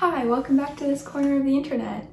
Hi, welcome back to this corner of the internet.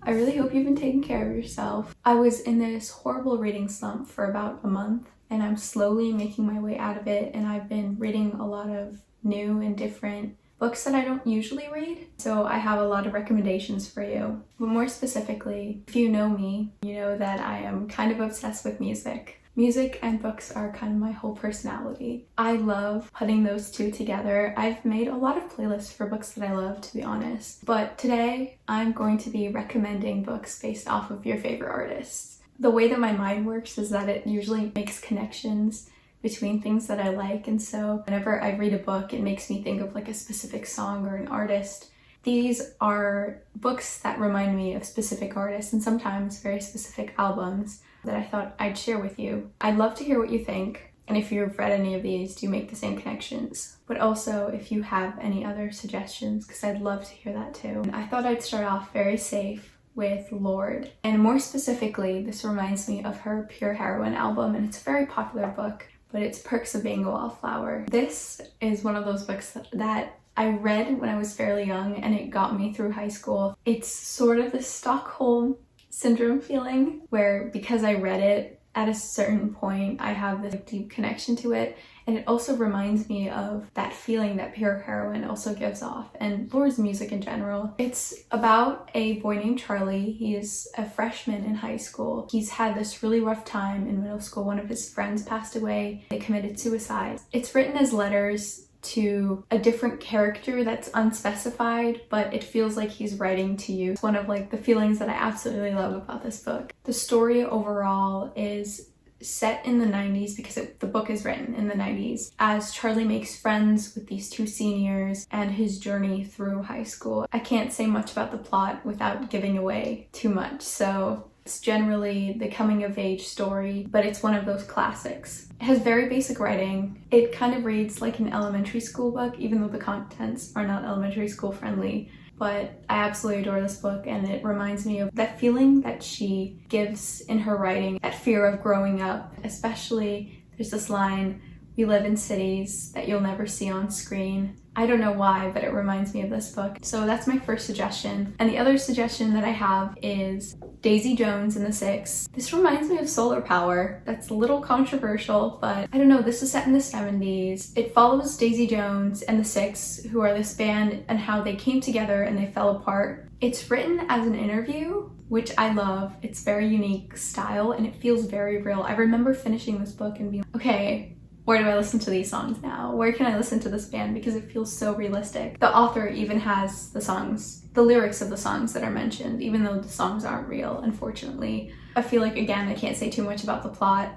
I really hope you've been taking care of yourself. I was in this horrible reading slump for about a month, and I'm slowly making my way out of it, and I've been reading a lot of new and different books that I don't usually read, so I have a lot of recommendations for you. But more specifically, if you know me, you know that I am kind of obsessed with music. Music and books are kind of my whole personality. I love putting those two together. I've made a lot of playlists for books that I love, to be honest. But today, I'm going to be recommending books based off of your favorite artists. The way that my mind works is that it usually makes connections between things that I like, and so whenever I read a book, it makes me think of like a specific song or an artist. These are books that remind me of specific artists and sometimes very specific albums that I thought I'd share with you. I'd love to hear what you think, and if you've read any of these, do you make the same connections? But also if you have any other suggestions, because I'd love to hear that too. And I thought I'd start off very safe with Lorde. And more specifically, this reminds me of her Pure Heroine album, and it's a very popular book, but it's Perks of Being a Wallflower. This is one of those books that I read when I was fairly young, and it got me through high school. It's sort of the Stockholm Syndrome feeling, where because I read it at a certain point, I have this deep connection to it, and it also reminds me of that feeling that Pure Heroine also gives off, and Lorde's music in general. It's about a boy named Charlie. He is a freshman in high school. He's had this really rough time in middle school. One of his friends passed away. They committed suicide. It's written as letters to a different character that's unspecified, but it feels like he's writing to you. It's one of like the feelings that I absolutely love about this book. The story overall is set in the 90s because the book is written in the 90s as Charlie makes friends with these two seniors and his journey through high school. I can't say much about the plot without giving away too much, so it's generally the coming of age story, but it's one of those classics. It has very basic writing. It kind of reads like an elementary school book, even though the contents are not elementary school friendly. But I absolutely adore this book, and it reminds me of that feeling that she gives in her writing, that fear of growing up. Especially, there's this line, "We live in cities that you'll never see on screen." I don't know why, but it reminds me of this book. So that's my first suggestion. And the other suggestion that I have is Daisy Jones and the Six. This reminds me of Solar Power. That's a little controversial, but I don't know, this is set in the 70s. It follows Daisy Jones and the Six, who are this band, and how they came together and they fell apart. It's written as an interview, which I love. It's very unique style and it feels very real. I remember finishing this book and being, okay, where do I listen to these songs now? Where can I listen to this band? Because it feels so realistic. The author even has the lyrics of the songs that are mentioned, even though the songs aren't real, unfortunately. I feel like, again, I can't say too much about the plot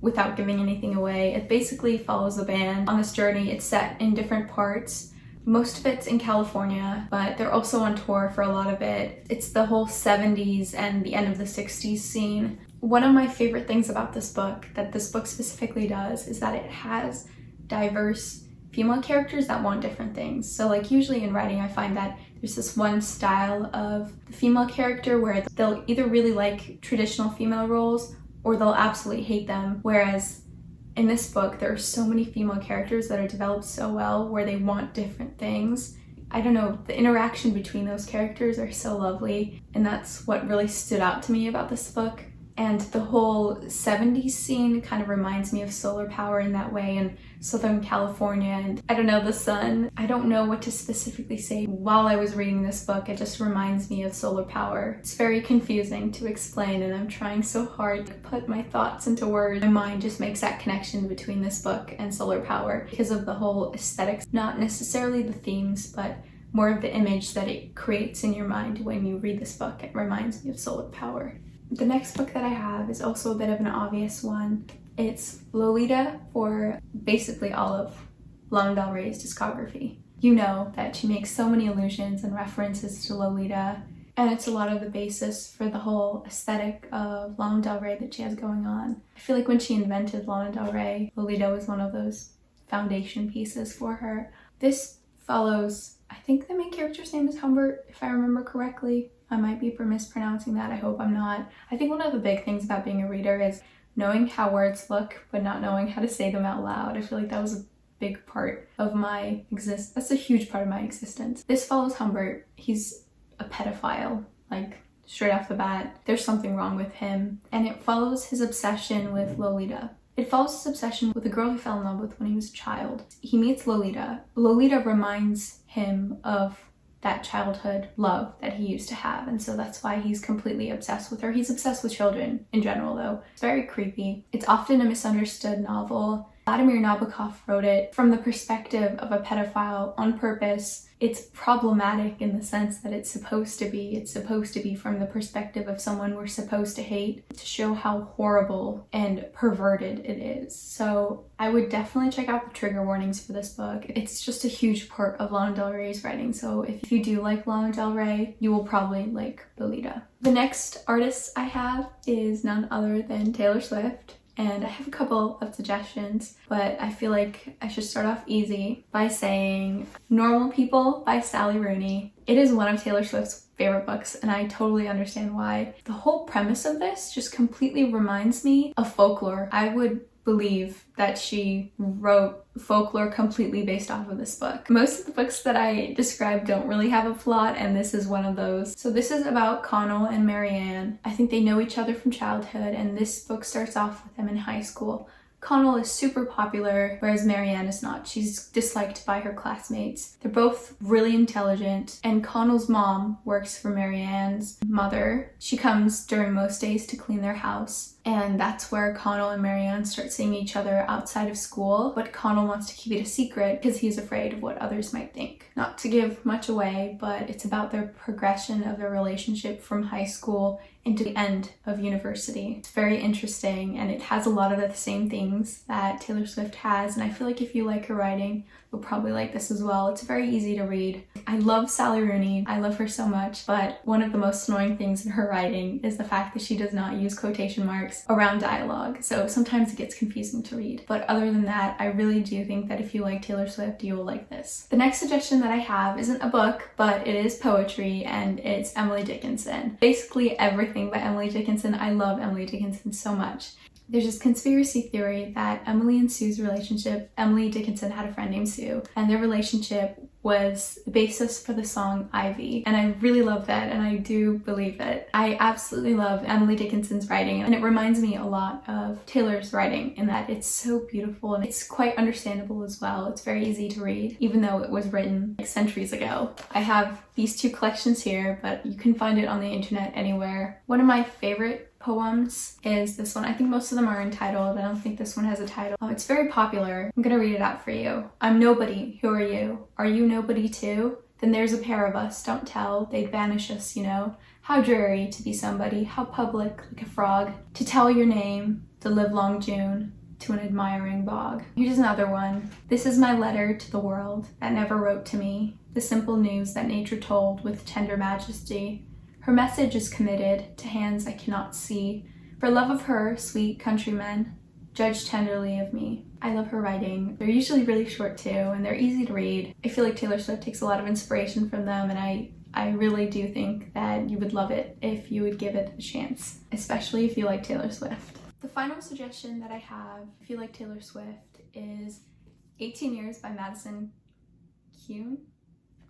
without giving anything away. It basically follows the band on this journey. It's set in different parts. Most of it's in California, but they're also on tour for a lot of it. It's the whole 70s and the end of the 60s scene. One of my favorite things about this book, that this book specifically does, is that it has diverse female characters that want different things. So like usually in writing, I find that there's this one style of the female character where they'll either really like traditional female roles or they'll absolutely hate them. Whereas in this book, there are so many female characters that are developed so well where they want different things. I don't know, the interaction between those characters are so lovely, and that's what really stood out to me about this book. And the whole 70s scene kind of reminds me of Solar Power in that way, and Southern California, and I don't know, the sun. I don't know what to specifically say. While I was reading this book, it just reminds me of Solar Power. It's very confusing to explain, and I'm trying so hard to put my thoughts into words. My mind just makes that connection between this book and Solar Power because of the whole aesthetics, not necessarily the themes, but more of the image that it creates in your mind when you read this book. It reminds me of Solar Power. The next book that I have is also a bit of an obvious one. It's Lolita, for basically all of Lana Del Rey's discography. You know that she makes so many allusions and references to Lolita, and it's a lot of the basis for the whole aesthetic of Lana Del Rey that she has going on. I feel like when she invented Lana Del Rey, Lolita was one of those foundation pieces for her. This follows, I think the main character's name is Humbert, if I remember correctly. I might be mispronouncing that, I hope I'm not. I think one of the big things about being a reader is knowing how words look, but not knowing how to say them out loud. I feel like that was big part of my existence. That's a huge part of my existence. This follows Humbert. He's a pedophile, like straight off the bat. There's something wrong with him. And it follows his obsession with Lolita. It follows his obsession with a girl he fell in love with when he was a child. He meets Lolita. Lolita reminds him of that childhood love that he used to have, and so that's why he's completely obsessed with her. He's obsessed with children in general, though. It's very creepy. It's often a misunderstood novel. Vladimir Nabokov wrote it from the perspective of a pedophile on purpose. It's problematic in the sense that it's supposed to be. It's supposed to be from the perspective of someone we're supposed to hate, to show how horrible and perverted it is. So I would definitely check out the trigger warnings for this book. It's just a huge part of Lana Del Rey's writing, so if you do like Lana Del Rey, you will probably like Lolita. The next artist I have is none other than Taylor Swift. And I have a couple of suggestions, but I feel like I should start off easy by saying Normal People by Sally Rooney. It is one of Taylor Swift's favorite books, and I totally understand why. The whole premise of this just completely reminds me of folklore. I would believe that she wrote folklore completely based off of this book. Most of the books that I described don't really have a plot, and this is one of those. So this is about Connell and Marianne. I think they know each other from childhood, and this book starts off with them in high school. Connell is super popular, whereas Marianne is not. She's disliked by her classmates. They're both really intelligent, and Connell's mom works for Marianne's mother. She comes during most days to clean their house. And that's where Connell and Marianne start seeing each other outside of school, but Connell wants to keep it a secret because he's afraid of what others might think. Not to give much away, but it's about their progression of their relationship from high school into the end of university. It's very interesting, and it has a lot of the same things that Taylor Swift has, and I feel like if you like her writing, you'll probably like this as well. It's very easy to read. I love Sally Rooney. I love her so much, but one of the most annoying things in her writing is the fact that she does not use quotation marks around dialogue, so sometimes it gets confusing to read. But other than that, I really do think that if you like Taylor Swift, you will like this. The next suggestion that I have isn't a book, but it is poetry, and it's Emily Dickinson. Basically everything by Emily Dickinson. I love Emily Dickinson so much. There's this conspiracy theory that Emily and Sue's relationship, Emily Dickinson had a friend named Sue, and their relationship was the basis for the song Ivy. And I really love that, and I do believe it. I absolutely love Emily Dickinson's writing, and it reminds me a lot of Taylor's writing in that it's so beautiful and it's quite understandable as well. It's very easy to read, even though it was written like centuries ago. I have these two collections here, but you can find it on the internet anywhere. One of my favorite poems is this one. I think most of them are entitled. I don't think this one has a title. It's very popular. I'm gonna read it out for you. I'm nobody. Who are you? Are you nobody too? Then there's a pair of us. Don't tell. They'd banish us, you know. How dreary to be somebody. How public, like a frog. To tell your name, the livelong June, to an admiring bog. Here's another one. This is my letter to the world that never wrote to me. The simple news that nature told with tender majesty. Her message is committed to hands I cannot see. For love of her, sweet countrymen, judge tenderly of me. I love her writing. They're usually really short too, and they're easy to read. I feel like Taylor Swift takes a lot of inspiration from them, and I really do think that you would love it if you would give it a chance, especially if you like Taylor Swift. The final suggestion that I have, if you like Taylor Swift, is 18 Years by Madison Kuhn.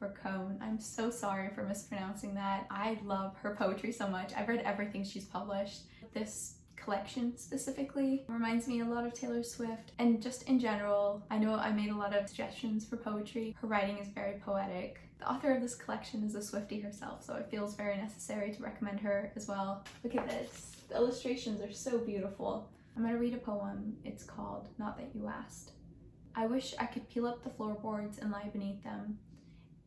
Or Cohn. I'm so sorry for mispronouncing that. I love her poetry so much. I've read everything she's published. This collection specifically reminds me a lot of Taylor Swift, and just in general, I know I made a lot of suggestions for poetry. Her writing is very poetic. The author of this collection is a Swiftie herself, so it feels very necessary to recommend her as well. Look at this. The illustrations are so beautiful. I'm gonna read a poem. It's called Not That You Asked. I wish I could peel up the floorboards and lie beneath them.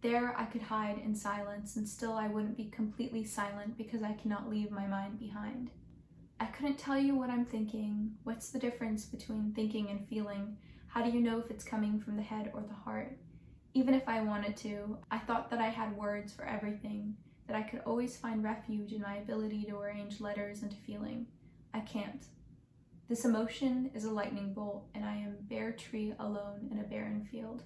There I could hide in silence, and still I wouldn't be completely silent because I cannot leave my mind behind. I couldn't tell you what I'm thinking. What's the difference between thinking and feeling? How do you know if it's coming from the head or the heart? Even if I wanted to, I thought that I had words for everything, that I could always find refuge in my ability to arrange letters into feeling. I can't. This emotion is a lightning bolt, and I am bare tree alone in a barren field.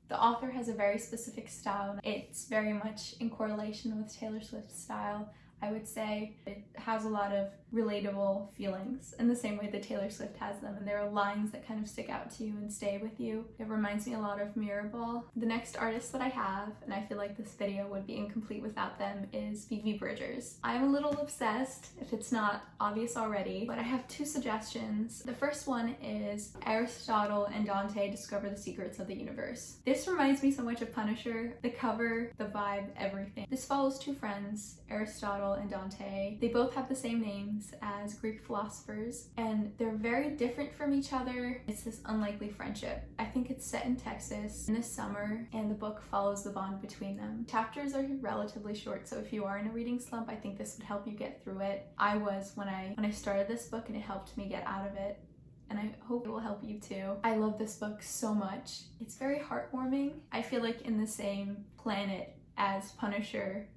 The author has a very specific style. It's very much in correlation with Taylor Swift's style. I would say it has a lot of relatable feelings in the same way that Taylor Swift has them, and there are lines that kind of stick out to you and stay with you. It reminds me a lot of Mirrorball. The next artist that I have, and I feel like this video would be incomplete without them, is Phoebe Bridgers. I'm a little obsessed, if it's not obvious already, but I have two suggestions. The first one is Aristotle and Dante discover the secrets of the universe. This reminds me so much of Punisher. The cover, the vibe, everything. This follows two friends, Aristotle and Dante. They both have the same names as Greek philosophers, and they're very different from each other. It's this unlikely friendship. I think it's set in Texas in the summer, and the book follows the bond between them. Chapters are relatively short, so if you are in a reading slump, I think this would help you get through it. I was when I started this book, and it helped me get out of it, and I hope it will help you too. I love this book so much. It's very heartwarming. I feel like in the same planet as Punisher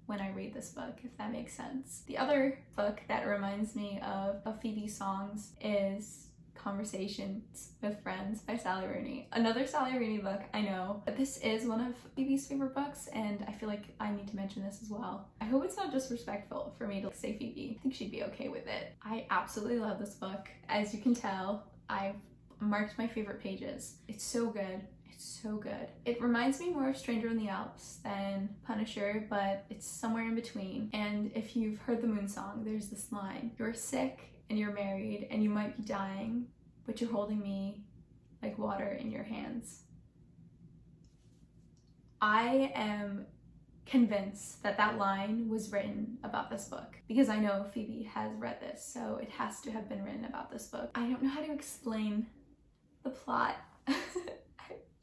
when I read this book, if that makes sense. The other book that reminds me of Phoebe's songs is Conversations with Friends by Sally Rooney. Another Sally Rooney book, I know, but this is one of Phoebe's favorite books, and I feel like I need to mention this as well. I hope it's not disrespectful for me to say Phoebe. I think she'd be okay with it. I absolutely love this book. As you can tell, I've marked my favorite pages. It's so good. So good. It reminds me more of Stranger in the Alps than Punisher, but it's somewhere in between. And if you've heard the Moon Song, there's this line: you're sick and you're married and you might be dying, but you're holding me like water in your hands. I am convinced that that line was written about this book because I know Phoebe has read this, so it has to have been written about this book. I don't know how to explain the plot.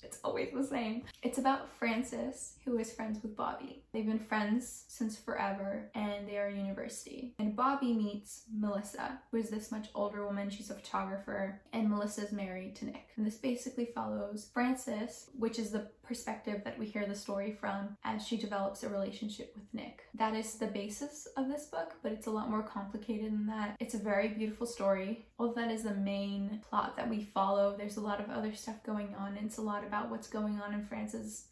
It's always the same. It's about Frances, who is friends with Bobby. They've been friends since forever, and they are at university. And Bobby meets Melissa, who is this much older woman. She's a photographer, and Melissa's married to Nick. And this basically follows Frances, which is the perspective that we hear the story from, as she develops a relationship with Nick. That is the basis of this book, but it's a lot more complicated than that. It's a very beautiful story. All of that is the main plot that we follow. There's a lot of other stuff going on, and it's a lot about what's going on in Frances's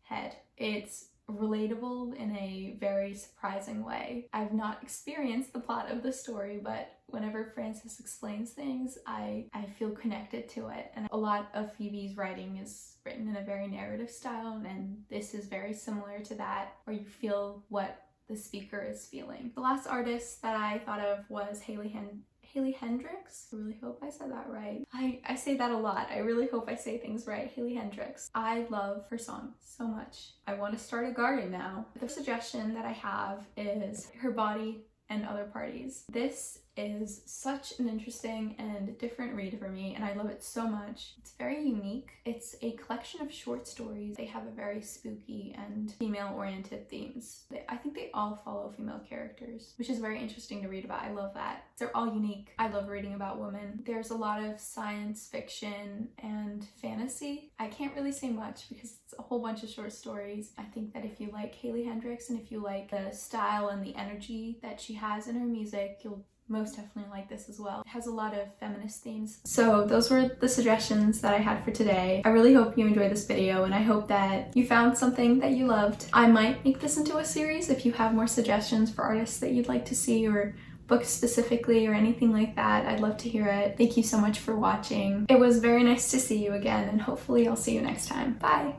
head. It's relatable in a very surprising way. I've not experienced the plot of the story, but whenever Frances explains things, I feel connected to it. And a lot of Phoebe's writing is written in a very narrative style, and this is very similar to that, where you feel what the speaker is feeling. The last artist that I thought of was Hendricks. I really hope I said that right. I say that a lot. I really hope I say things right. Hendricks. I love her songs so much. I want to start a garden now. The suggestion that I have is Her Body and Other Parties. This is such an interesting and different read for me, and I love it so much. It's very unique. It's a collection of short stories. They have a very spooky and female-oriented themes. I think they all follow female characters, which is very interesting to read about. I love that. They're all unique. I love reading about women. There's a lot of science fiction and fantasy. I can't really say much because it's a whole bunch of short stories. I think that if you like Hendricks and if you like the style and the energy that she has in her music, you'll most definitely like this as well. It has a lot of feminist themes. So those were the suggestions that I had for today. I really hope you enjoyed this video, and I hope that you found something that you loved. I might make this into a series if you have more suggestions for artists that you'd like to see, or books specifically, or anything like that. I'd love to hear it. Thank you so much for watching. It was very nice to see you again, and hopefully I'll see you next time. Bye!